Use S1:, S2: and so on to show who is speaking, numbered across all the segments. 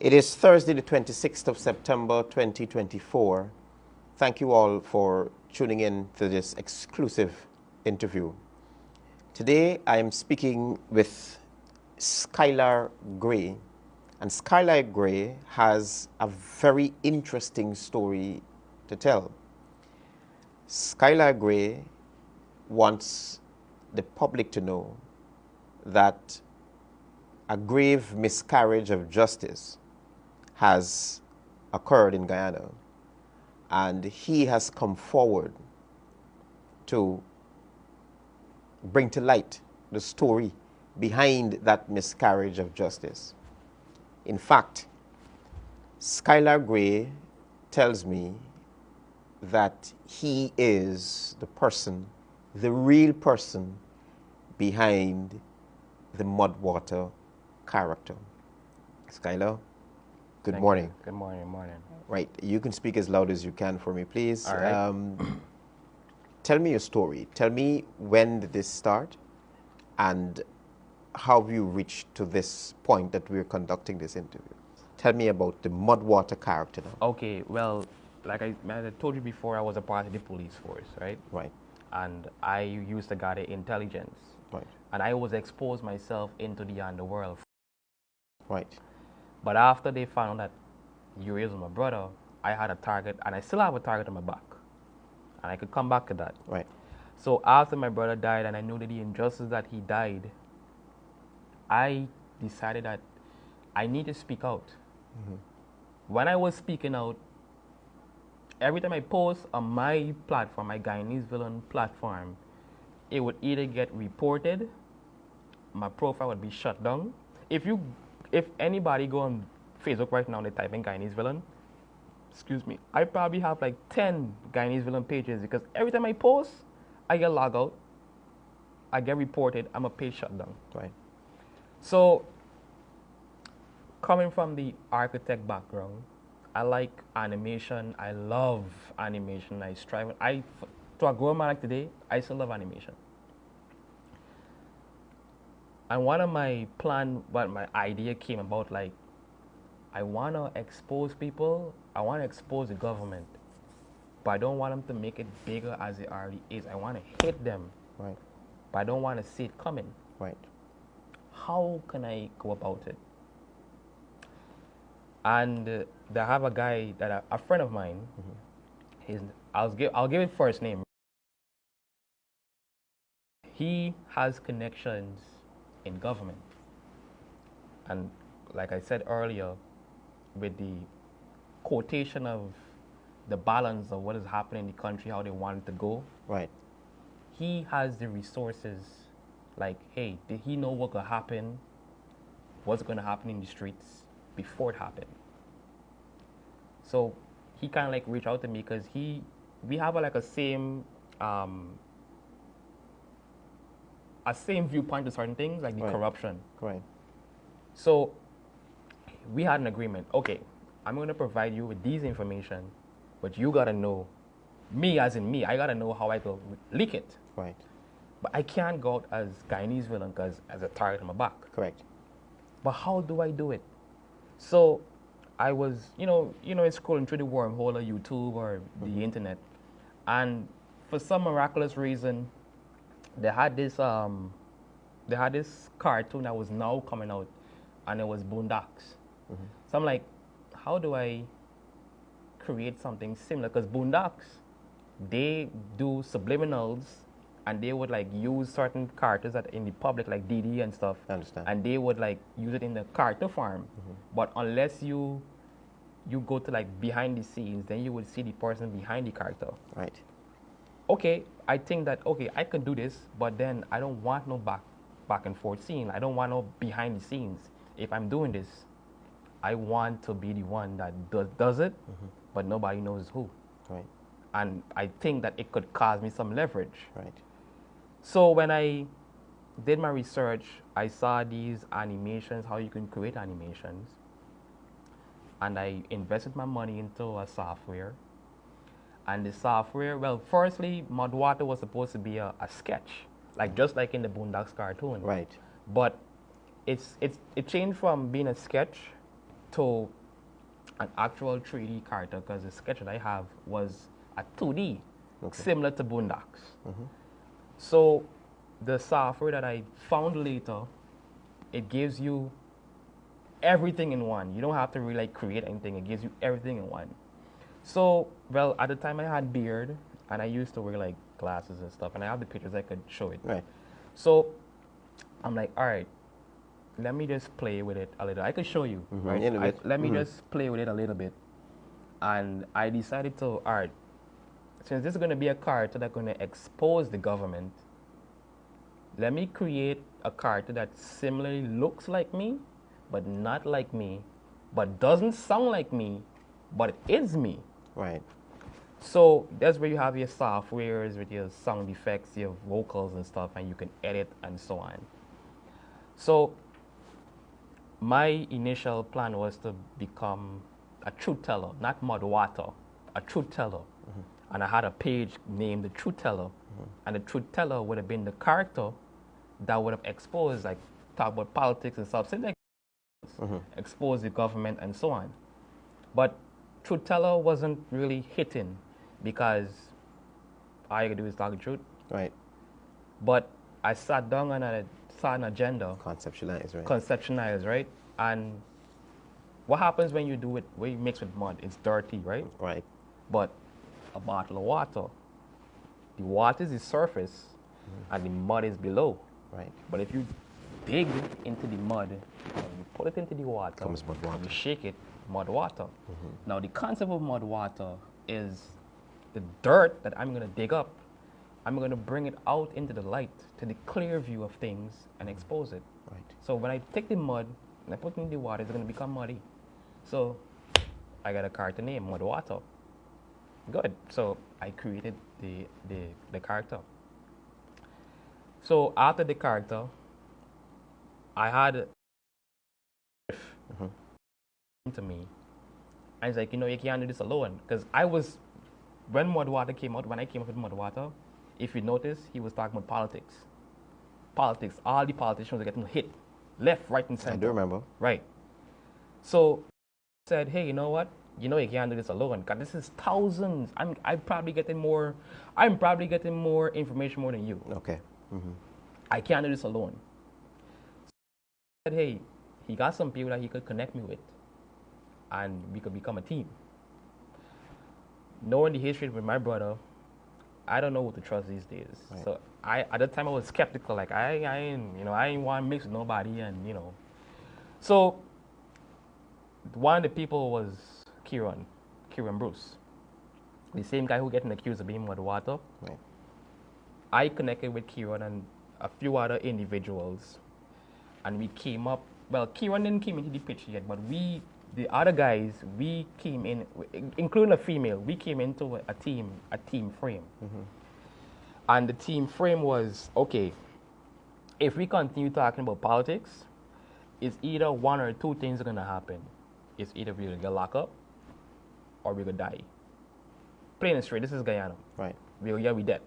S1: It is Thursday, the 26th of September, 2024. Thank you all for tuning in to this exclusive interview. Today, I am speaking with Skylar Gray, and Skylar Gray has a very interesting story to tell. Skylar Gray wants the public to know that a grave miscarriage of justice has occurred in Guyana, and he has come forward to bring to light the story behind that miscarriage of justice. In fact, Skylar Gray tells me that he is the person, the real person behind the Mudwata character. Skylar, good morning.
S2: Good morning.
S1: Right, you can speak as loud as you can for me, please.
S2: All right.
S1: Tell me your story. Tell me, when did this start, and how have you reached to this point that we're conducting this interview? Tell me about the Mudwata character now.
S2: Okay, well, like I told you before, I was a part of the police force, right?
S1: Right,
S2: And I used to gather intelligence.
S1: right,
S2: And I was exposed myself into the underworld.
S1: right,
S2: But after they found that you was my brother, I had a target, and I still have a target on my back. And I could come back to that.
S1: right,
S2: So after my brother died, and I knew that the injustice that he died, I decided that I need to speak out. When I was speaking out, every time I post on my platform, my Guyanese Villain platform, it would either get reported, my profile would be shut down. If anybody go on Facebook right now and they type in Guyanese Villain, excuse me, I probably have like 10 Guyanese Villain pages, because every time I post, I get logged out, I get reported, I'm a page shut down.
S1: right,
S2: So, coming from the architect background, I like animation. I love animation. I strive. To a grown man like today, I still love animation. And one of my my idea came about, like, I want to expose people. I want to expose the government, but I don't want them to make it bigger as it already is. I want to hit them,
S1: right,
S2: but I don't want to see it coming.
S1: right,
S2: How can I go about it? And they have a guy that a friend of mine. I'll give it first name. He has connections in government, and like I said earlier, with the quotation of the balance of what is happening in the country, how they want it to go,
S1: right,
S2: he has the resources. Like, hey, did he know what could happen? What's going to happen in the streets before it happened? So he kind of like reached out to me, because we have like a same viewpoint to certain things, like the
S1: Right.
S2: corruption.
S1: right,
S2: So we had an agreement. Okay, I'm going to provide you with these information, but you got to know, me as in me, I got to know how I could leak it.
S1: right,
S2: But I can't go out as Guyanese Villain because as a target on my back.
S1: correct,
S2: But how do I do it? So I was, scrolling through the wormhole of YouTube or the internet, and for some miraculous reason, they had this cartoon that was now coming out, and it was Boondocks. So I'm like, how do I create something similar? Because Boondocks, they do subliminals, and they would like use certain characters that in the public, like DD and stuff,
S1: I understand.
S2: and they would like use it in the character form. But unless you go to like behind the scenes, then you would see the person behind the character.
S1: right,
S2: Okay, I think that, okay, I can do this, but then I don't want no back and forth scene. I don't want no behind the scenes. If I'm doing this, I want to be the one that does it, but nobody knows who.
S1: right,
S2: And I think that it could cause me some leverage.
S1: right,
S2: So when I did my research, I saw these animations, how you can create animations. And I invested my money into a software. And the software, well, firstly, Mudwata was supposed to be a sketch, like just like in the Boondocks cartoon.
S1: right,
S2: But it changed from being a sketch to an actual 3D character because the sketch that I have was a 2D, similar to Boondocks. So the software that I found later, it gives you everything in one. You don't have to really like create anything. It gives you everything in one. So, well, at the time I had beard and I used to wear like glasses and stuff, and I have the pictures I could show it.
S1: Right.
S2: So I'm like, all right, let me just play with it a little. I could show you, right?
S1: In a bit.
S2: Let me just play with it a little bit. And I decided to, all right, since this is going to be a character that's going to expose the government, let me create a character that similarly looks like me, but not like me, but doesn't sound like me, but it is me.
S1: Right.
S2: So that's where you have your softwares with your sound effects, your vocals and stuff, and you can edit and so on. So my initial plan was to become a truth teller, not Mudwata, a truth teller. And I had a page named the Truth Teller, and the Truth Teller would have been the character that would have exposed, like, talk about politics and stuff, like, expose the government and so on. But Truth Teller wasn't really hitting because all you could do is talk the truth.
S1: Right.
S2: But I sat down and I saw an agenda.
S1: Conceptualize, right?
S2: Conceptualize, right? And what happens when you do it, when you mix with mud? It's dirty, right?
S1: Right.
S2: But a bottle of water, the water is the surface and the mud is below.
S1: Right.
S2: But if you dig into the mud and you put it into the water,
S1: Comes mud water.
S2: and you shake it, mud water. Now the concept of mud water is the dirt that I'm going to dig up, I'm going to bring it out into the light to the clear view of things and expose it.
S1: Right.
S2: So when I take the mud and I put it in the water, it's going to become muddy. So I got a character name, Mudwata. Good. So I created the character. So after the character, I had to me, and it's like, you know, you can't do this alone. Because I was, when Mudwata came out, when I came up with Mudwata, if you notice, he was talking about politics. Politics. All the politicians are getting hit, left, right, and center.
S1: I do remember.
S2: Right. So I said, hey, you know what? You know you can't do this alone. God, this is thousands. I'm probably getting more information more than you.
S1: Okay.
S2: I can't do this alone. So I said, hey, he got some people that he could connect me with, and we could become a team. Knowing the history with my brother, I don't know what to trust these days.
S1: Right.
S2: So at the time I was skeptical, like I ain't want to mix with nobody, and you know. So one of the people was Kieran Bruce, the same guy who getting accused of being Mudwata.
S1: Right.
S2: I connected with Kieran and a few other individuals, and we came up. Well, Kieran didn't come into the picture yet, but the other guys, we came in, including a female, we came into a team frame. And the team frame was, okay, if we continue talking about politics, it's either one or two things are going to happen. It's either we're going to get locked up or we're going to die. Plain and straight, this is Guyana.
S1: Right.
S2: We dead.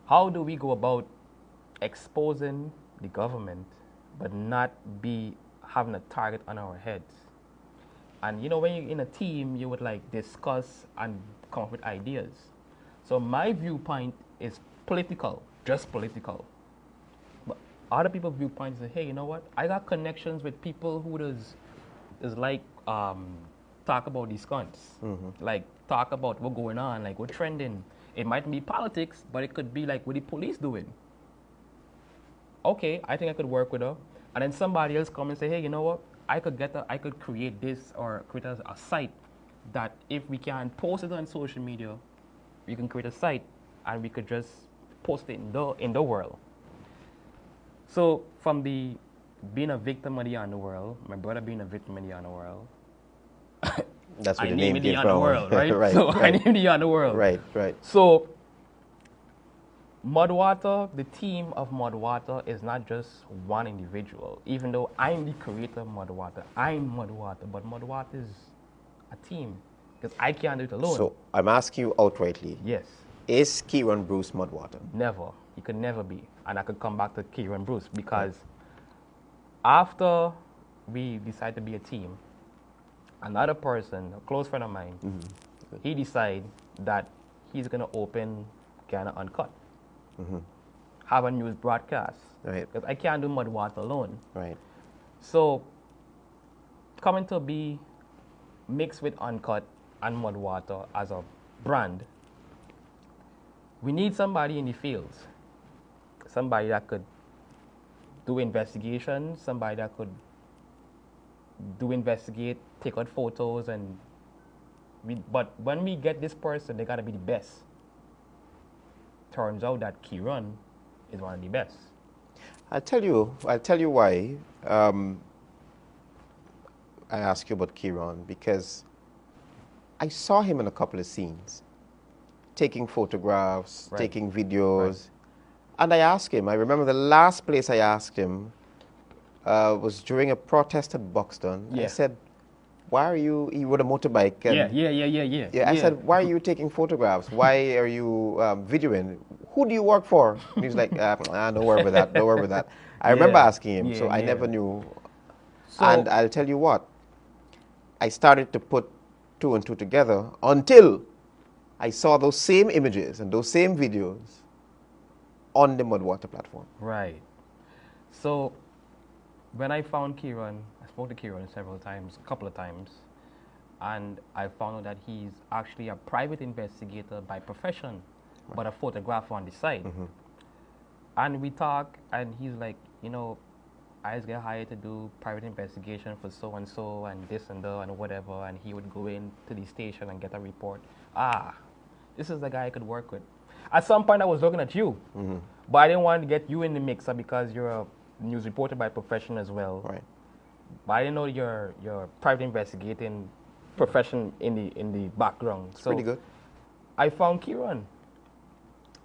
S2: How do we go about exposing the government but not be having a target on our heads? And you know, when you're in a team, you would like discuss and come up with ideas. So my viewpoint is political, just political. But other people's viewpoints is, hey, you know what? I got connections with people who is like talk about these cunts, like talk about what's going on, like what's trending. It might be politics, but it could be like what the police doing. Okay, I think I could work with her. And then somebody else come and say, hey, you know what? I could create this or create a site that if we can post it on social media, we can create a site and we could just post it in the world. So from the being a victim of the underworld, my brother being a victim of the underworld,
S1: That's what
S2: I
S1: the
S2: named
S1: name
S2: it the
S1: came from.
S2: underworld, right?
S1: Right.
S2: So
S1: Right.
S2: I named the underworld.
S1: Right. Right.
S2: So Mudwata, the team of Mudwata is not just one individual. Even though I'm the creator of Mudwata, I'm Mudwata, but Mudwata is a team because I can't do it alone.
S1: So I'm asking you outrightly.
S2: Yes,
S1: Is Kieran Bruce Mudwata?
S2: never. He could never be. And I could come back to Kieran Bruce because after we decided to be a team. Another person, a close friend of mine, he decided that he's gonna open Ghana Uncut, have a news broadcast.
S1: Right.
S2: Because I can't do Mudwata alone.
S1: Right.
S2: So coming to be mixed with Uncut and Mudwata as a brand, we need somebody in the fields. Somebody that could do investigations, somebody that could investigate, take out photos, and but when we get this person, they gotta be the best. Turns out that Kieran is one of the best.
S1: I'll tell you why I ask you about Kieran, because I saw him in a couple of scenes, taking photographs,
S2: Right.
S1: taking videos, and I asked him, I remember the last place I asked him was during a protest at Buxton. I
S2: Yeah.
S1: said, why are you, he rode a motorbike. And
S2: Yeah,
S1: I said, why are you taking photographs? Why are you videoing? Who do you work for? And he was like, don't worry about that, don't worry about that. I remember asking him, so I never knew.
S2: So,
S1: And I'll tell you what, I started to put two and two together until I saw those same images and those same videos on the Mudwata platform.
S2: right. So when I found Kieran, I spoke to Kieran several times, a couple of times, and I found out that he's actually a private investigator by profession, but a photographer on the side. And we talk, and he's like, I just get hired to do private investigation for so and this and that and whatever, and he would go into the station and get a report. This is the guy I could work with. At some point, I was looking at you, but I didn't want to get you in the mixer because you're a news reporter by profession as well.
S1: Right.
S2: But I didn't know your private investigating profession in the background. So
S1: Pretty good.
S2: I found Kieran.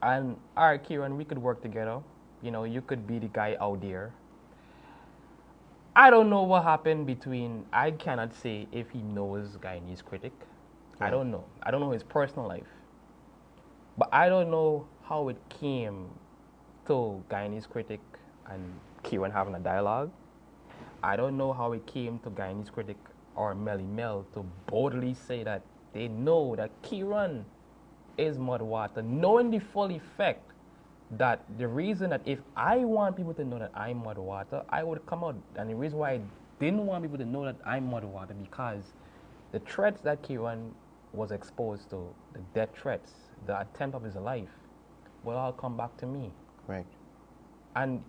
S2: And all right, Kieran, we could work together. You could be the guy out there. I don't know what happened between, I cannot say if he knows Guyanese Critic. I don't know. I don't know his personal life. But I don't know how it came to Guyanese Critic and Kieran having a dialogue. I don't know how it came to Guyanese Critic or Melly Mel to boldly say that they know that Kieran is Mudwata, knowing the full effect that the reason that if I want people to know that I'm Mudwata, I would come out. And the reason why I didn't want people to know that I'm Mudwata, because the threats that Kieran was exposed to, the death threats, the attempt of his life, will all come back to me.
S1: Right.
S2: And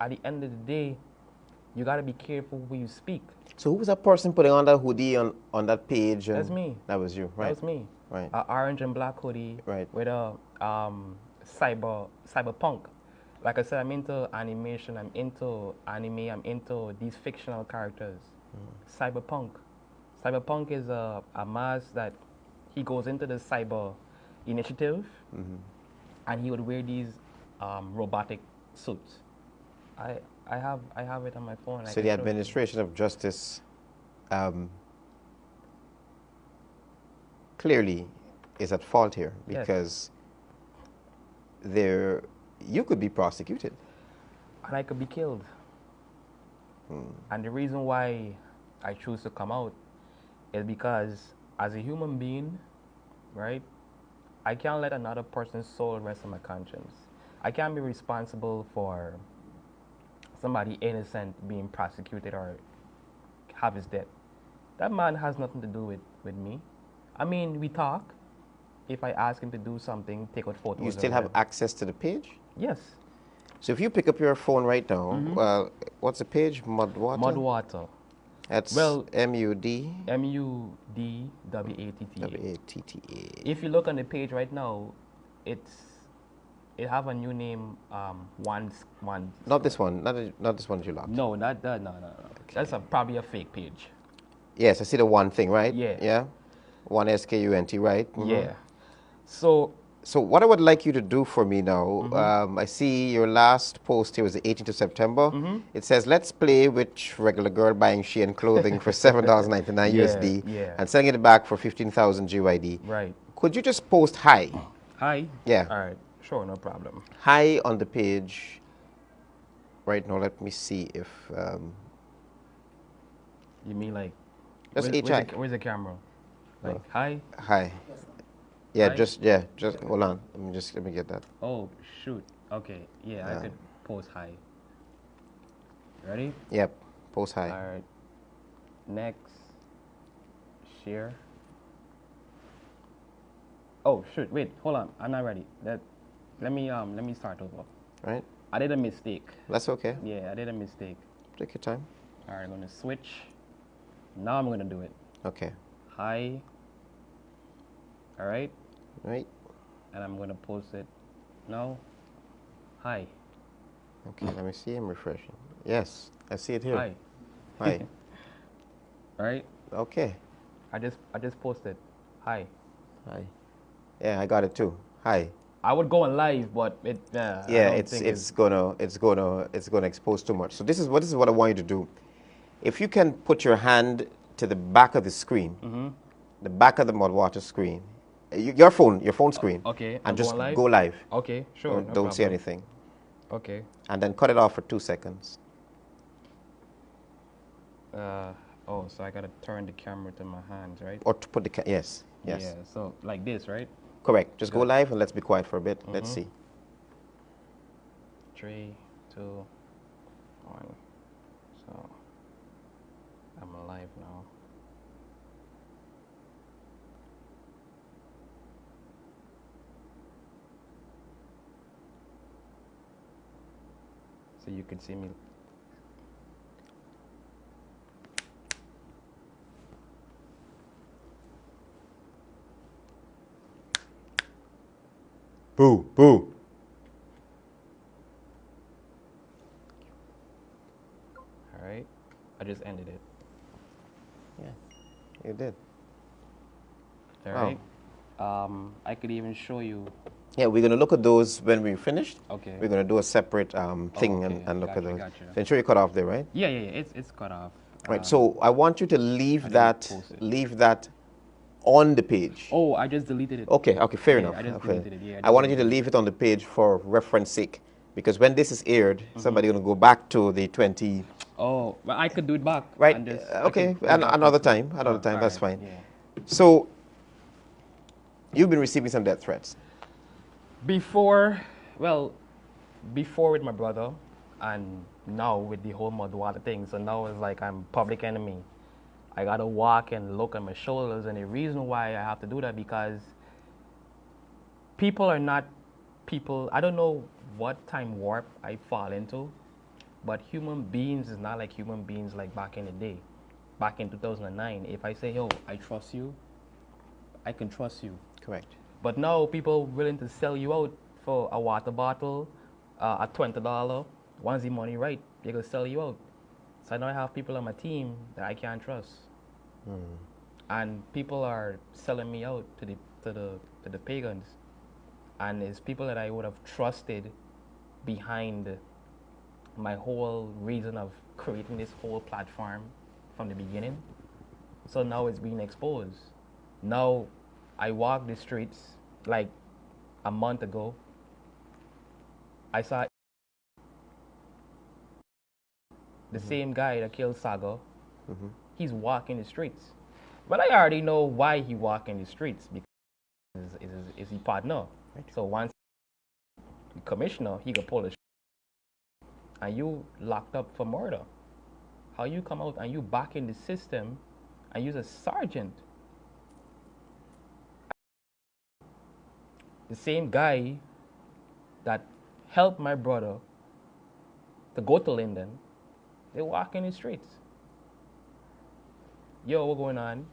S2: at the end of the day, you got to be careful who you speak.
S1: So who was that person putting on that hoodie on that page?
S2: That's me.
S1: That was you, right?
S2: That was me.
S1: Right.
S2: An orange and black hoodie
S1: Right.
S2: with a cyberpunk. Like I said, I'm into animation, I'm into anime, I'm into these fictional characters. Cyberpunk. Cyberpunk is a mask that he goes into the cyber initiative and he would wear these robotic suits. I have it on my phone.
S1: So the administration of justice clearly is at fault here, because you could be prosecuted.
S2: And I could be killed. And the reason why I choose to come out is because as a human being, right, I can't let another person's soul rest on my conscience. I can't be responsible for somebody innocent being prosecuted or have his death. That man has nothing to do with me. I mean, we talk. If I ask him to do something, take out photos.
S1: You still have access to the page?
S2: Yes.
S1: So if you pick up your phone right now, what's the page? Mudwata?
S2: Mudwata.
S1: That's M-U-D?
S2: M-U-D-W-A-T-T-A.
S1: W-A-T-T-A.
S2: If you look on the page right now, it have a new name, one.
S1: Not this one. Not this one that you locked.
S2: No, no. Okay. That's probably a fake page.
S1: Yes, I see the one thing, right?
S2: Yeah.
S1: Yeah? One S-K-U-N-T, right?
S2: Yeah. So
S1: what I would like you to do for me now, I see your last post here was the 18th of September. It says, let's play with regular girl buying Shein clothing for $7.99 USD and selling it back for 15,000 GYD.
S2: Right.
S1: Could you just post hi?
S2: Hi?
S1: Yeah.
S2: All right. Sure, no problem.
S1: Hi on the page. Right now, let me see if...
S2: You mean like,
S1: Just HI.
S2: where's the camera? Like,
S1: Oh.
S2: hi?
S1: Hi. Yeah,
S2: Hi?
S1: just hold on. Let me get that.
S2: Oh, shoot. Okay, yeah, I could post hi. Ready?
S1: Yep. Post hi.
S2: All right. Next, share. Oh, shoot. Wait, hold on. I'm not ready. Let me start over.
S1: Right?
S2: I did a mistake.
S1: That's okay.
S2: Yeah, I did a mistake.
S1: Take your time.
S2: All right, I'm gonna switch. Now I'm gonna do it.
S1: Okay.
S2: Hi. All right,
S1: Right?
S2: and I'm gonna post it. No. Hi.
S1: Okay, let me see. I'm refreshing. Yes, I see it here.
S2: Hi.
S1: Hi.
S2: All right.
S1: Okay.
S2: I just posted. Hi.
S1: Hi. Yeah, I got it too. Hi.
S2: I would go on live, but I
S1: Yeah,
S2: don't think
S1: it's gonna expose too much. So this is what I want you to do. If you can put your hand to the back of the screen, the back of the Mudwata screen, your phone screen,
S2: Okay, I'm
S1: and just
S2: going live?
S1: go live.
S2: Okay, sure, no
S1: Don't say
S2: problem.
S1: anything,
S2: Okay.
S1: and then cut it off for 2 seconds.
S2: Oh, so I gotta turn the camera to my hands, right?
S1: Or to put the yes.
S2: Yeah. So like this, right?
S1: Correct. Just go
S2: Good.
S1: live and let's be quiet for a bit. Let's see.
S2: 3, 2, 1. So I'm alive now. So you can see me.
S1: Boo, boo.
S2: All right. I just ended it.
S1: Yeah, you did.
S2: All
S1: Wow.
S2: right. I could even show you.
S1: Yeah, we're gonna look at those when we're finished.
S2: Okay.
S1: We're gonna do a separate thing
S2: okay.
S1: and look at
S2: Gotcha,
S1: those.
S2: gotcha.
S1: So ensure you cut off there, right?
S2: Yeah. It's cut off.
S1: Right. So I want you to leave
S2: didn't post it.
S1: leave that on the page.
S2: Oh, I just deleted it.
S1: Okay, fair
S2: Yeah,
S1: enough.
S2: I just
S1: Okay.
S2: deleted it. Yeah,
S1: I wanted you to leave it on the page for reference sake, because when this is aired, somebody's gonna go back to the 20.
S2: Oh, but I could do it back.
S1: Right.
S2: And just,
S1: Okay.
S2: I could go back
S1: Another
S2: and
S1: time.
S2: see.
S1: Another time. That's
S2: alright,
S1: fine.
S2: Yeah.
S1: So you've been receiving some death threats.
S2: Before with my brother, and now with the whole Mudwata thing. So now it's like I'm public enemy. I gotta walk and look at my shoulders, and the reason why I have to do that because people are not people. I don't know what time warp I fall into, but human beings is not like human beings like back in the day, back in 2009. If I say, yo, I trust you, I can trust you.
S1: Correct.
S2: But now people willing to sell you out for a water bottle at $20. Once the money right, they gonna sell you out. So now I have people on my team that I can't trust, and people are selling me out to the pagans, and it's people that I would have trusted behind my whole reason of creating this whole platform from the beginning. So now it's being exposed. Now I walk the streets like a month ago. I saw the same guy that killed Saga. He's walking the streets. But I already know why he walking the streets because is he partner. Right. So once the commissioner, he can pull the and you locked up for murder. How you come out and you back in the system and you're a sergeant. The same guy that helped my brother to go to Linden, they walk in the streets. Yo, what going on?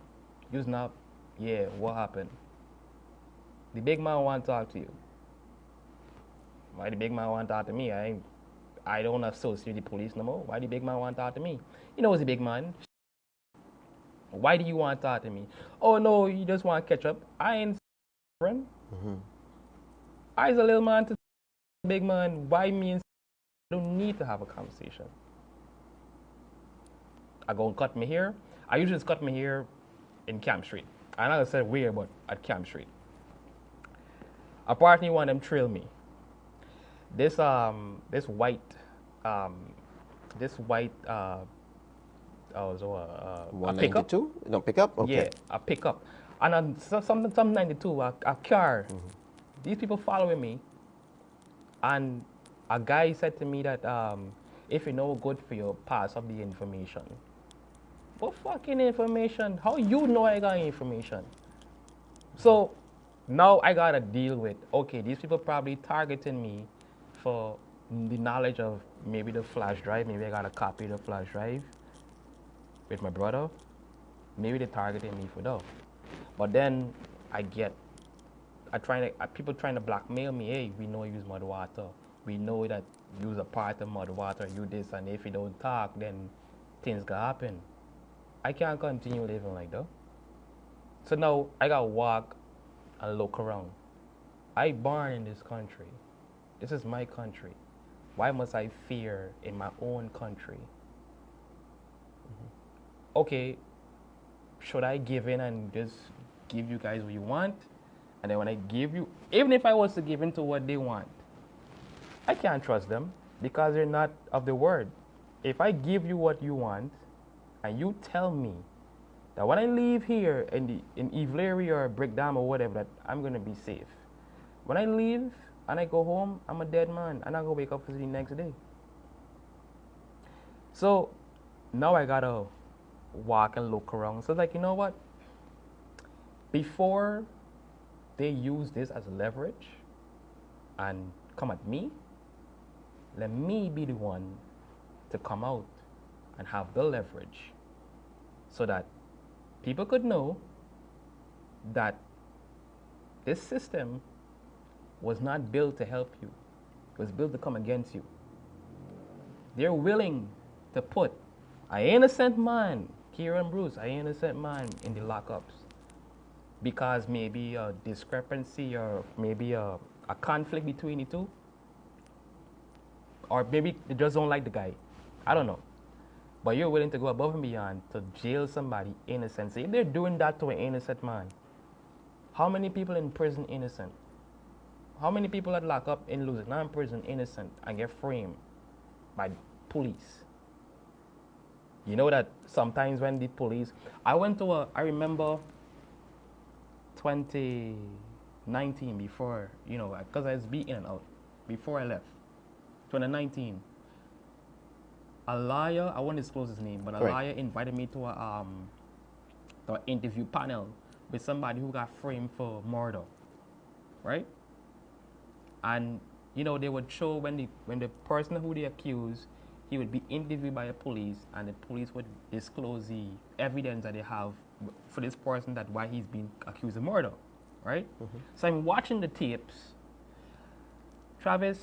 S2: You snap? Yeah, what happened? The big man want to talk to you. Why the big man want to talk to me? I don't associate the police no more. Why the big man want to talk to me? You know what's the big man? Why do you want to talk to me? Oh no, you just want to catch up. I ain't friend. I's a little man to big man. Why me and don't need to have a conversation. I go and cut my hair. I usually just cut my hair in Camp Street. I know I said where, but at Camp Street. Apparently one of them trail me. This white a pickup.
S1: 192? No, pickup? Okay.
S2: Yeah, a pickup. And on some 92, a car. These people following me, and a guy said to me that if you know good for you, pass up the information. What fucking information? How you know I got information? So now I gotta deal with, okay, these people probably targeting me for the knowledge of maybe the flash drive. Maybe I gotta copy the flash drive with my brother. Maybe they're targeting me for that. But then I get, people trying to blackmail me. Hey, we know you use Mudwata. We know that you's a part of Mudwata. You this, and if you don't talk, then things gonna happen. I can't continue living like that. So now I gotta walk and look around. I born in this country. This is my country. Why must I fear in my own country? Okay, should I give in and just give you guys what you want? And then when I give you, even if I was to give in to what they want, I can't trust them because they're not of the word. If I give you what you want, and you tell me that when I leave here in Ivlery or Brickdam or whatever, that I'm gonna be safe. When I leave and I go home, I'm a dead man. I'm not gonna wake up for the next day. So now I gotta walk and look around. So it's like, you know what? Before they use this as leverage and come at me, let me be the one to come out and have the leverage so that people could know that this system was not built to help you. It was built to come against you. They're willing to put an innocent man, Kieran Bruce, an innocent man in the lockups because maybe a discrepancy or maybe a conflict between the two. Or maybe they just don't like the guy. I don't know. But you're willing to go above and beyond to jail somebody innocent. So if they're doing that to an innocent man, how many people in prison innocent? How many people that lock up in Louisiana prison innocent and get framed by police? You know that sometimes when the police, I remember 2019 before, because I was beaten and out before I left. 2019. A lawyer, I won't disclose his name, but a lawyer invited me to an interview panel with somebody who got framed for murder, right? And they would show when the person who they accused, he would be interviewed by the police, and the police would disclose the evidence that they have for this person that why he's being accused of murder, right? So I'm watching the tapes. Travis,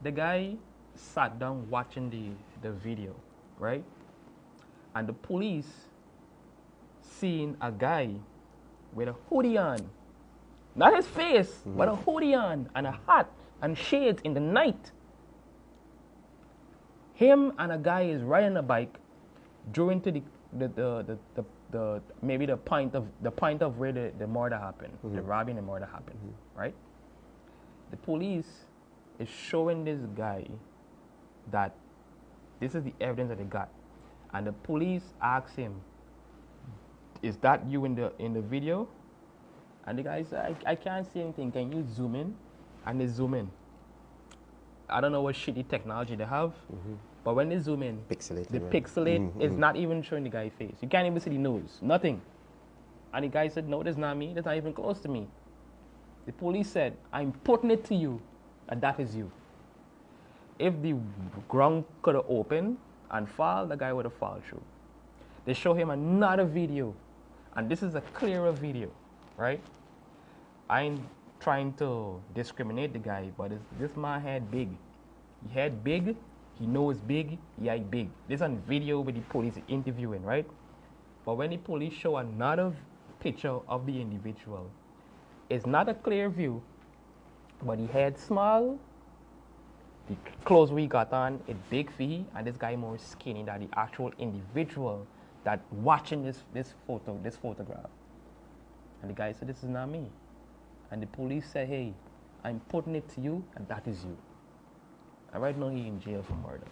S2: the guy sat down watching the video, right? And the police seen a guy with a hoodie on. Not his face, but a hoodie on and a hat and shades in the night. Him and a guy is riding a bike during to the maybe the point of where the murder happened, the robbing and murder happened, right? The police is showing this guy that this is the evidence that they got, and the police asked him, "Is that you in the video?" And the guy said, I can't see anything. Can you zoom in?" And they zoom in. I don't know what shitty technology they have, but when they zoom in, the pixelate is not even showing the guy's face. You can't even see the nose, nothing. And the guy said, "No, that's not me. That's not even close to me." The police said, "I'm putting it to you, and that is you." If the ground could have opened and fall, the guy would have fallen through. They show him another video, and this is a clearer video, right? I ain't trying to discriminate the guy, but this man had big. He had big, he knows big, he had big. This on video with the police interviewing, right? But when the police show another picture of the individual, it's not a clear view, but he had small, the clothes we got on, it big for he, and this guy more skinny than the actual individual that watching this photograph. And the guy said, "This is not me." And the police said, "Hey, I'm putting it to you, and that is you." And right now he's in jail for murder.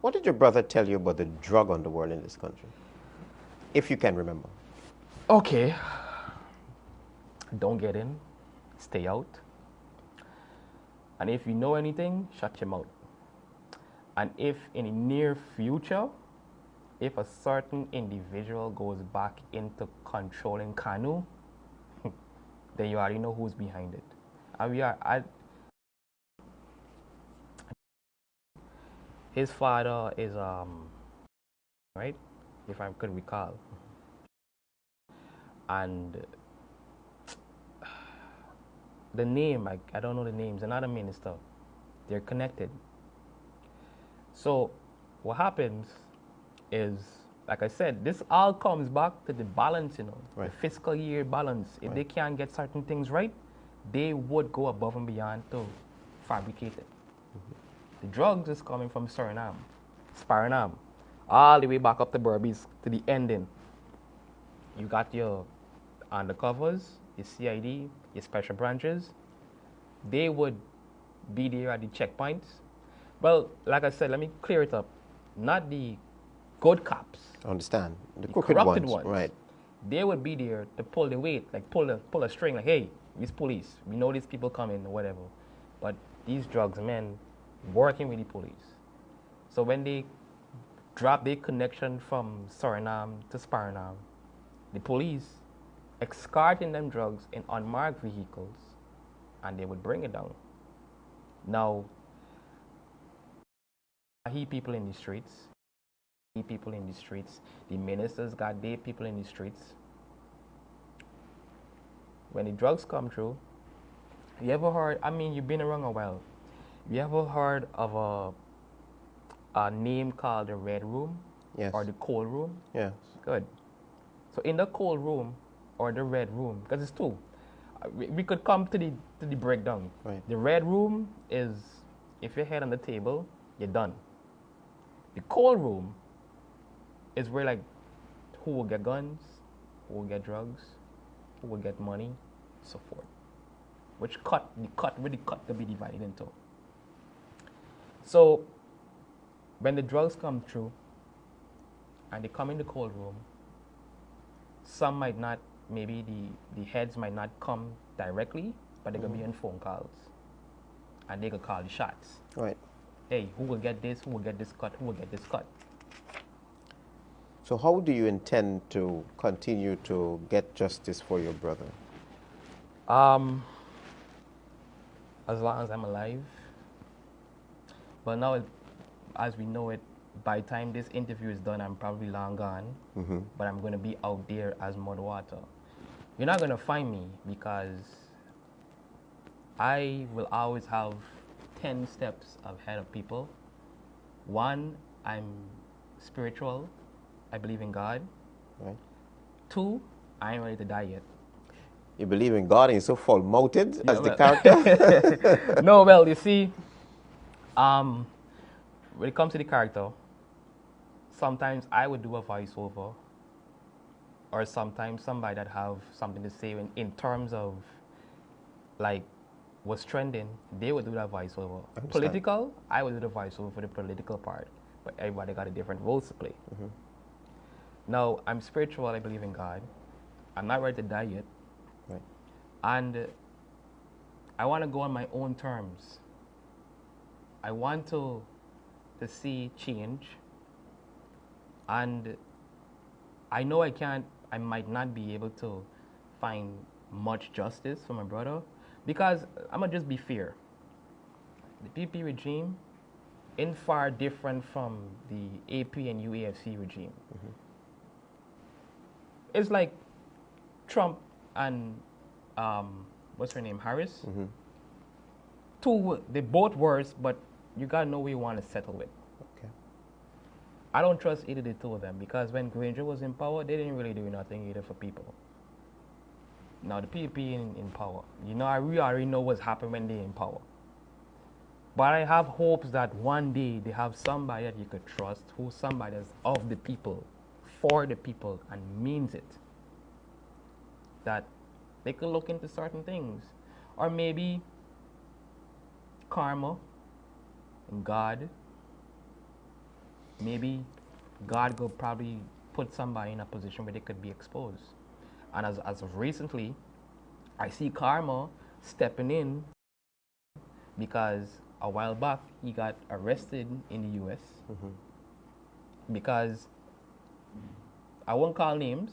S1: What did your brother tell you about the drug underworld in this country? If you can remember.
S2: Okay. Don't get in. Stay out. And if you know anything, shut your mouth. And if in the near future, if a certain individual goes back into controlling Kanu, then you already know who's behind it. And his father is, right? If I could recall. And the name, I don't know the names, another minister. They're connected. So what happens is, like I said, this all comes back to the balance,
S1: Right.
S2: the fiscal year balance. If they can't get certain things right, they would go above and beyond to fabricate it. The drugs is coming from Suriname, all the way back up to Berbice to the ending. You got your undercovers, your CID, your special branches. They would be there at the checkpoints. Well, like I said, let me clear it up. Not the good cops.
S1: I understand. The
S2: The
S1: crooked
S2: corrupted
S1: ones. Right.
S2: They would be there to pull the weight, like pull a string, like, hey, these police, we know these people coming or whatever. But these drugs men working with the police. So when they drop their connection from Suriname to Suriname, the police escorting them drugs in unmarked vehicles, and they would bring it down. Now, he people in the streets, the ministers got their people in the streets. When the drugs come through, you ever heard, you've been around a while, you ever heard of a name called the Red Room?
S1: Yes.
S2: Or the Cold Room?
S1: Yes.
S2: Good. So in the Cold Room or the Red Room, because it's two, we could come to the breakdown.
S1: Right.
S2: The Red Room is, if your head on the table, you're done. The Cold Room is where, like, who will get guns, who will get drugs, who will get money, so forth. Where the cut to be divided into. So when the drugs come through and they come in the cold room, some might not, maybe the heads might not come directly, but they're gonna be on phone calls. And they could call the shots.
S1: Right.
S2: Hey, who will get this, who will get this cut, who will get this cut?
S1: So how do you intend to continue to get justice for your brother?
S2: As long as I'm alive. But now, as we know it, by the time this interview is done, I'm probably long gone.
S1: Mm-hmm.
S2: But I'm going to be out there as Mudwata. You're not going to find me because I will always have 10 steps ahead of people. One, I'm spiritual. I believe in God.
S1: Right.
S2: Two, I ain't ready to die yet.
S1: You believe in God and you're so full-mounted
S2: Yeah,
S1: as the character?
S2: No, well, you see, when it comes to the character, sometimes I would do a voiceover, or sometimes somebody that have something to say in terms of, like, what's trending, they would do that voiceover. Political, I would do the voiceover for the political part, but everybody got a different roles to play.
S1: Mm-hmm.
S2: Now, I'm spiritual, I believe in God. I'm not ready to die yet.
S1: Right.
S2: And I want to go on my own terms. I want to see change. And I know I might not be able to find much justice for my brother, because I'm going to just be fair. The PP regime ain't far different from the AP and UAFC regime. Mm-hmm. It's like Trump and what's her name, Harris. Mm-hmm. They're both worse, but you gotta know who you want to settle with.
S1: Okay.
S2: I don't trust either the two of them, because when Granger was in power, they didn't really do nothing either for people. Now the PPP in power, we already know what's happened when they're in power. But I have hopes that one day they have somebody that you could trust, who's somebody that's of the people, for the people, and means it. That they could look into certain things. Or maybe karma and God maybe God could probably put somebody in a position where they could be exposed. And as of recently, I see karma stepping in because a while back he got arrested in the US because I won't call names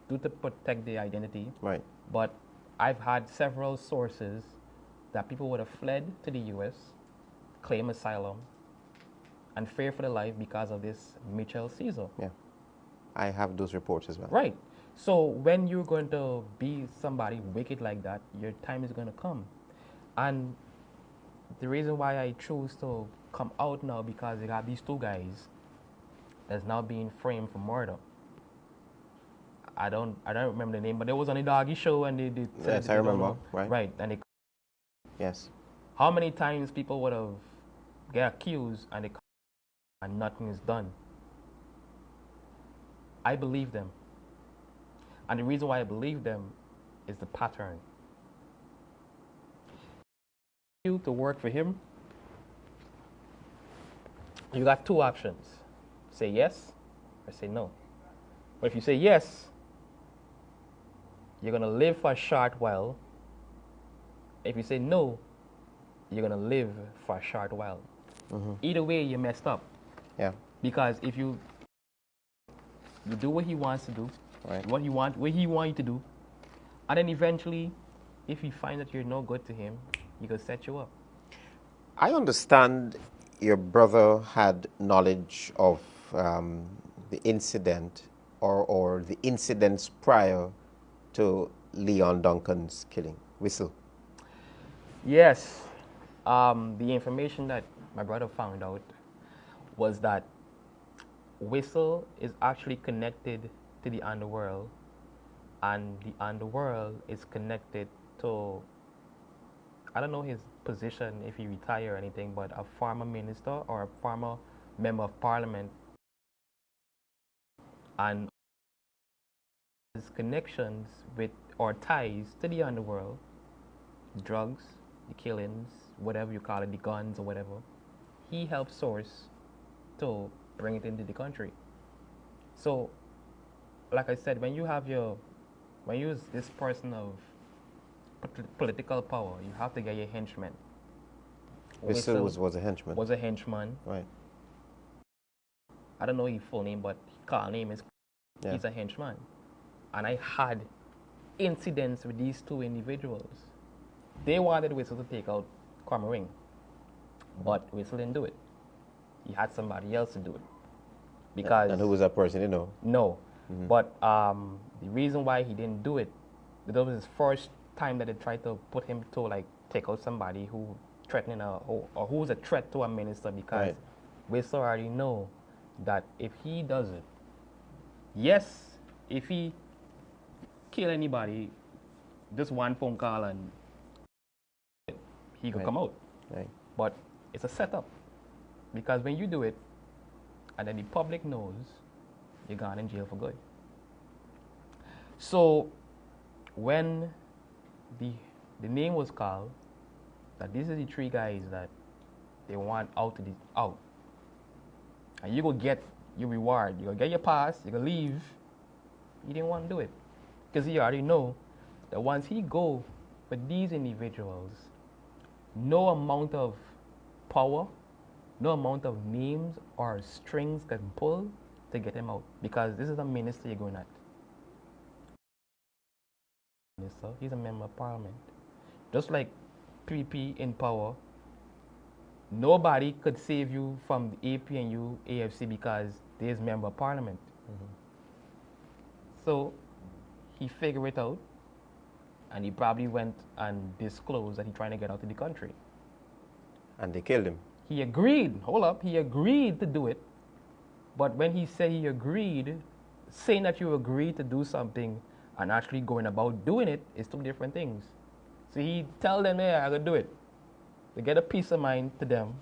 S2: due to protect their identity.
S1: Right.
S2: But I've had several sources that people would have fled to the US, claim asylum, and fear for their life because of this Mitchell Caesar.
S1: Yeah. I have those reports as well.
S2: Right. So when you're going to be somebody wicked like that, your time is going to come. And the reason why I choose to come out now because they got these two guys that's now being framed for murder. I don't remember the name, but it was on a doggy show and they said
S1: Yes,
S2: they
S1: I
S2: don't
S1: remember.
S2: know.
S1: Right.
S2: Right. And they,
S1: Yes.
S2: how many times people would have get accused and and nothing is done? I believe them. And the reason why I believe them is the pattern. You to work for him, you got two options. Say yes or say no. But if you say yes, you're going to live for a short while. If you say no, you're going to live for a short while. Either way, you messed up.
S1: Yeah.
S2: Because if you do what he wants to do,
S1: Right.
S2: what he wants you to do, and then eventually, if he finds that you're no good to him, he could set you up.
S1: I understand your brother had knowledge of the incident or the incidents prior to Leon Duncan's killing. Whistle.
S2: Yes. The information that my brother found out was that Whistle is actually connected to the underworld, and the underworld is connected to, I don't know his position if he retired or anything, but a former minister or a former member of parliament, and his connections with or ties to the underworld, drugs, the killings, whatever you call it, the guns or whatever, he helped source to bring it into the country. So, like I said, when you use this person of political power, you have to get your henchmen.
S1: Whistle was a henchman.
S2: Was a henchman.
S1: Right.
S2: I don't know his full name, but his call name is.
S1: Yeah.
S2: He's a henchman, and I had incidents with these two individuals. They wanted Whistle to take out Ring, but Whistle didn't do it. He had somebody else to do it. Because
S1: And who was that person, you know?
S2: No. But the reason why he didn't do it, that was his first time that they tried to put him to like take out somebody who threatening or who was a threat to a minister, because
S1: Right.
S2: Whistle already know that if he does it, yes, if he kill anybody, just one phone call and he could
S1: Right.
S2: come out.
S1: Right.
S2: But it's a setup, because when you do it and then the public knows, you're gone in jail for good. So when the name was called, that this is the three guys that they want out out, and you go get your reward, you go get your pass, you go leave. He didn't want to do it because he already know that once he go for these individuals, no amount of power, no amount of names or strings can pull to get him out, because this is a minister you're going at. Minister, he's a member of parliament. Just like PP in power, nobody could save you from the APNU, AFC, because there's member of parliament. So he figured it out, and he probably went and disclosed that he's trying to get out of the country.
S1: And they killed him.
S2: He agreed. Hold up. He agreed to do it. But when he said he agreed, saying that you agreed to do something and actually going about doing it is two different things. So he tell them, yeah, I could do it. To get a peace of mind to them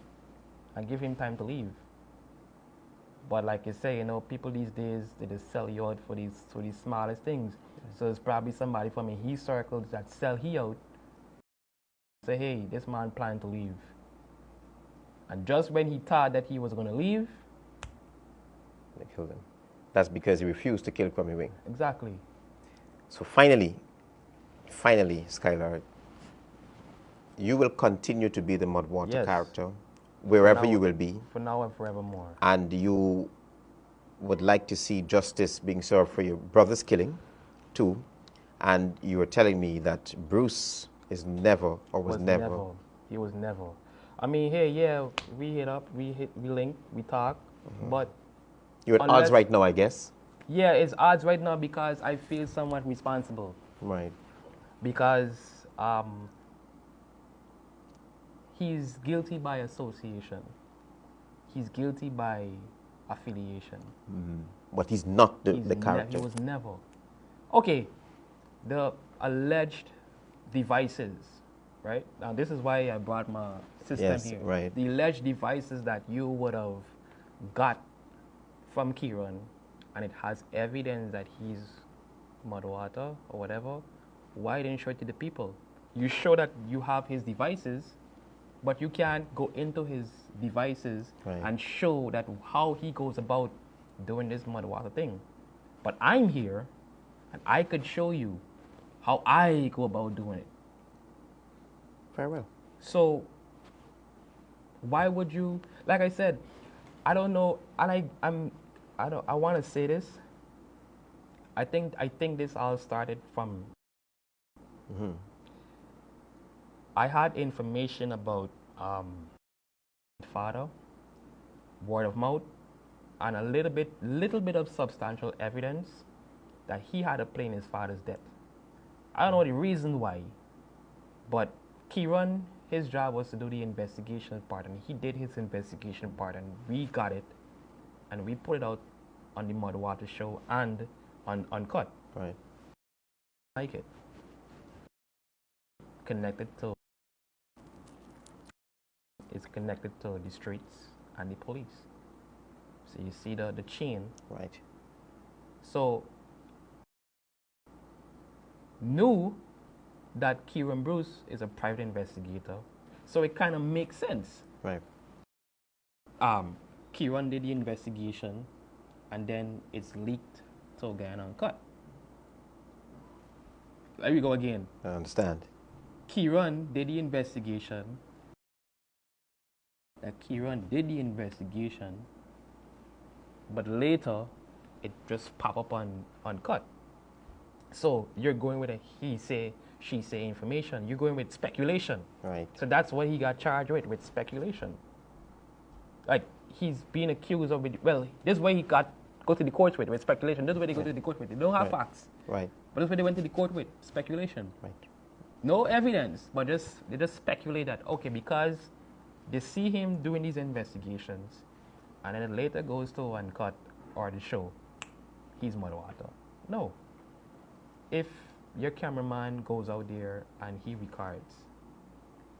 S2: and give him time to leave. But like you say, people these days, they just sell you out for these smallest things. So it's probably somebody from his circles that sell he out. Say, hey, this man planned to leave. And just when he thought that he was going to leave,
S1: They killed him. That's because he refused to kill Kwame Wing.
S2: Exactly.
S1: So finally, Skylard, you will continue to be the Mudwata
S2: Yes.
S1: character wherever you will be.
S2: For now and forevermore.
S1: And you would like to see justice being served for your brother's killing, too. And you were telling me that Bruce is never, or was never.
S2: He was never. I mean, hey, yeah, we hit up, we link, we talk, but
S1: You're at odds right now, I guess.
S2: Yeah, it's odds right now because I feel somewhat responsible.
S1: Right.
S2: Because he's guilty by association. He's guilty by affiliation.
S1: But he's not the character.
S2: He was never. Okay, the alleged devices, right? Now, this is why I brought my system here.
S1: Right.
S2: The alleged devices that you would have got from Kieran, and it has evidence that he's Mudwata or whatever, why didn't you show it to the people? You show that you have his devices, but you can't go into his devices and show that how he goes about doing this Mudwata thing. But I'm here, and I could show you how I go about doing it.
S1: Very well.
S2: So, why would you? Like I said, I don't know, and I want to say this. I think this all started from. I had information about father, word of mouth, and a little bit of substantial evidence that he had a play in his father's death. I don't know the reason why, but Kieran, his job was to do the investigation part, and he did his investigation part, and we got it, and we put it out on the Mudwata show and on Uncut.
S1: Right.
S2: Like it. Connected to. It's connected to the streets and the police. So you see the chain.
S1: Right.
S2: So knew that Kieran Bruce is a private investigator, so it kind of makes sense.
S1: Right.
S2: Kieran did the investigation, and then it's leaked to a guy on Uncut. There we go again.
S1: I understand.
S2: Kieran did the investigation. But later it just pop up on Uncut. So you're going with a he say, she say information. You're going with speculation.
S1: Right.
S2: So that's what he got charged with speculation. Like he's being accused of it. Well, this is why he go to the court with speculation. This is why they go to the court with. They don't have facts.
S1: Right.
S2: But that's why they went to the court with speculation.
S1: Right.
S2: No evidence, but they just speculate that okay, because they see him doing these investigations, and then it later goes to Uncut or the show, he's Mudwata. No. If your cameraman goes out there and he records,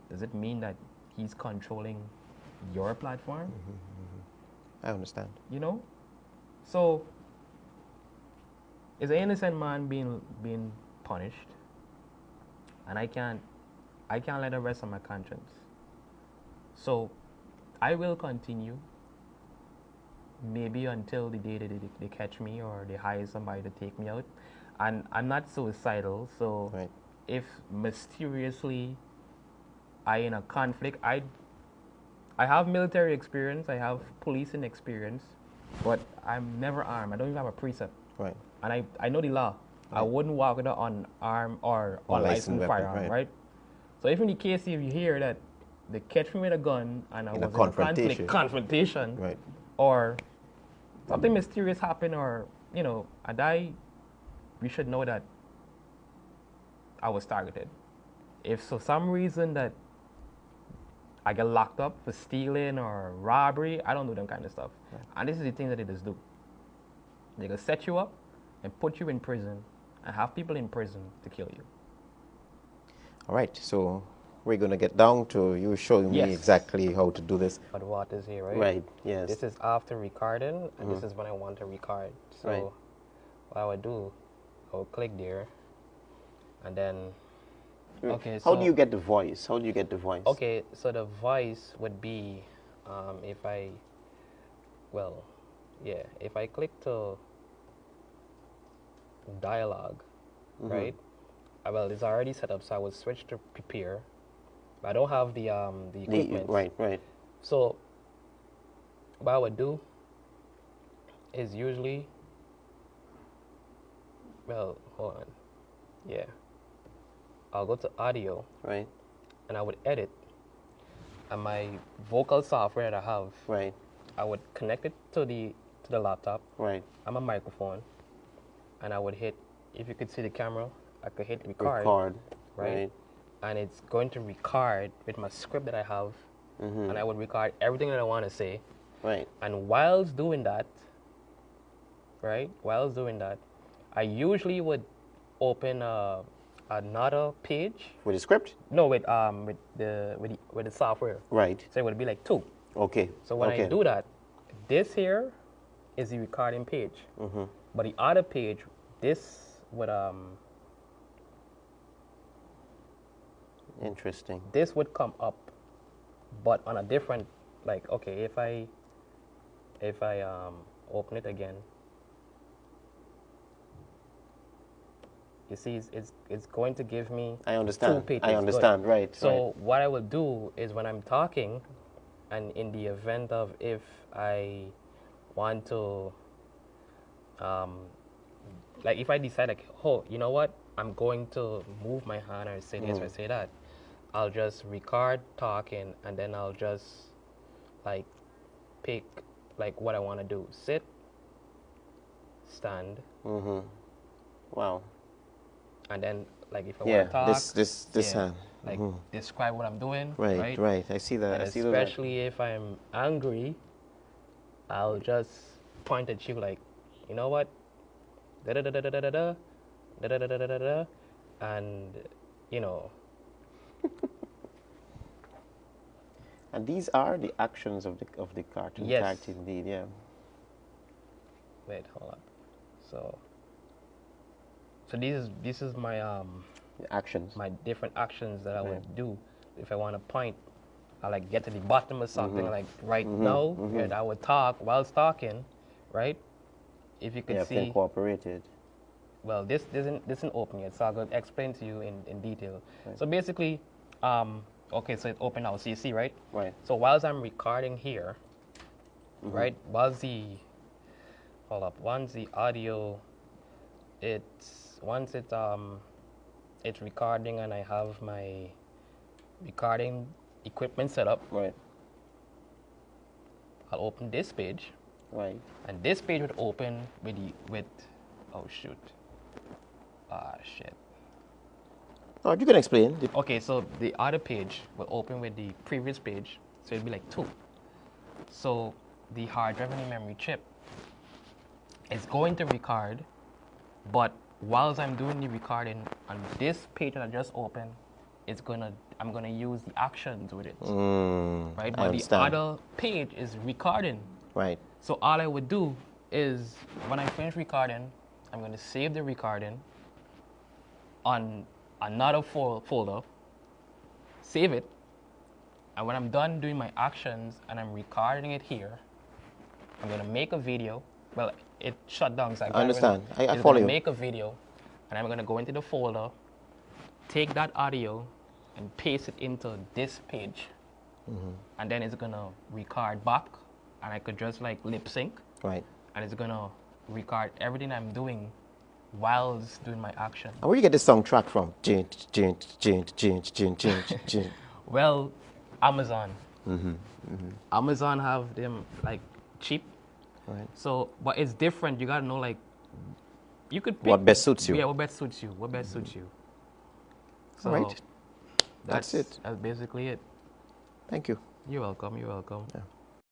S2: does it mean that he's controlling your platform?
S1: I understand.
S2: You know? So, is an innocent man being punished? And I can't let it rest on my conscience. So, I will continue, maybe until the day that they catch me or they hire somebody to take me out. And I'm not suicidal, so if mysteriously I in a conflict, I have military experience, I have policing experience, but I'm never armed. I don't even have a precept.
S1: Right.
S2: And I know the law. Right. I wouldn't walk with an unarmed or unlicensed firearm, right? So if in the case if you hear that they catch me with a gun and I was in a confrontation,
S1: right,
S2: or something mysterious happened, or I die, we should know that I was targeted. If for some reason that I get locked up for stealing or robbery, I don't do them kind of stuff. Right. And this is the thing that they just do. They can set you up and put you in prison and have people in prison to kill you.
S1: All right, so we're going to get down to you showing me exactly how to do this.
S2: But what is here, right?
S1: Right, yes.
S2: This is after recording, and this is when I want to record. So what I would do, I would click there, and then, okay, so...
S1: How do you get the voice? How do you get the voice?
S2: Okay, so the voice would be, yeah, if I click to dialogue, right? Well, it's already set up, so I would switch to prepare. But I don't have the equipment.
S1: Right.
S2: So what I would do is usually, well, hold on. Yeah. I'll go to audio
S1: Right.
S2: and I would edit. And my vocal software that I have,
S1: Right.
S2: I would connect it to the laptop.
S1: Right.
S2: I'm a microphone. And I would hit, if you could see the camera, I could hit record.
S1: Record.
S2: Right? And it's going to record with my script that I have. And I would record everything that I want to say.
S1: Right.
S2: And whilst doing that, I usually would open another page.
S1: With the script?
S2: No, with the software.
S1: Right.
S2: So it would be like 2.
S1: Okay.
S2: So when I do that, this here is the recording page. But the other page, this would
S1: Interesting.
S2: this would come up, but on a different, like, okay, if I open it again, you see it's going to give me
S1: I understand.
S2: 2 pages.
S1: I understand. Right.
S2: So what I will do is when I'm talking, and in the event of if I want to, like if I decide like, oh, you know what, I'm going to move my hand or say this or say that, I'll just record talking and then I'll just like pick like what I want to do. Sit, stand.
S1: Wow.
S2: And then like if I want to talk,
S1: this hand.
S2: Like describe what I'm doing.
S1: Right. I see that.
S2: And
S1: I see
S2: especially if I'm angry, I'll just point at you like, you know what? Da da da da da da da da da da da da da, and you know.
S1: And these are the actions of the cartoon character, indeed. Yeah.
S2: Wait, hold up. So this is my
S1: actions.
S2: my different actions that I would do if I want to point. I like get to the bottom of something like right now. And I would talk whilst talking, right? If you could see.
S1: Cooperated.
S2: Well, this isn't open yet, so I'll go explain to you in detail. Right. So basically, okay, so it's open now. So you see, right?
S1: Right.
S2: So whilst I'm recording here, right? Once the audio, it's recording and I have my recording equipment set up.
S1: Right.
S2: I'll open this page.
S1: Right.
S2: And this page would open with oh shoot. Ah shit.
S1: Oh, you can explain.
S2: Okay, so the other page will open with the previous page, so it'll be like 2. So the hard drive and the memory chip is going to record, but whilst I'm doing the recording on this page that I just opened, I'm gonna use the actions with it. Right? But the other page is recording.
S1: Right.
S2: So all I would do is when I finish recording, I'm gonna save the recording on another folder, save it, and when I'm done doing my actions and I'm recording it here, I'm gonna make a video. Well, it shut down, so
S1: I understand. I follow you.
S2: Make a video, and I'm gonna go into the folder, take that audio, and paste it into this page, and then it's gonna record back, and I could just like lip sync.
S1: Right.
S2: And it's gonna record everything I'm doing whilst doing my action.
S1: And where do you get this song track from?
S2: Well, Amazon. Amazon have them like cheap.
S1: Right.
S2: So, but it's different. You gotta know like, you could pick
S1: what best suits you.
S2: Yeah, what best suits you. What best suits you. So
S1: right. That's it.
S2: That's basically it.
S1: Thank you.
S2: You're welcome. You're welcome.
S1: Yeah.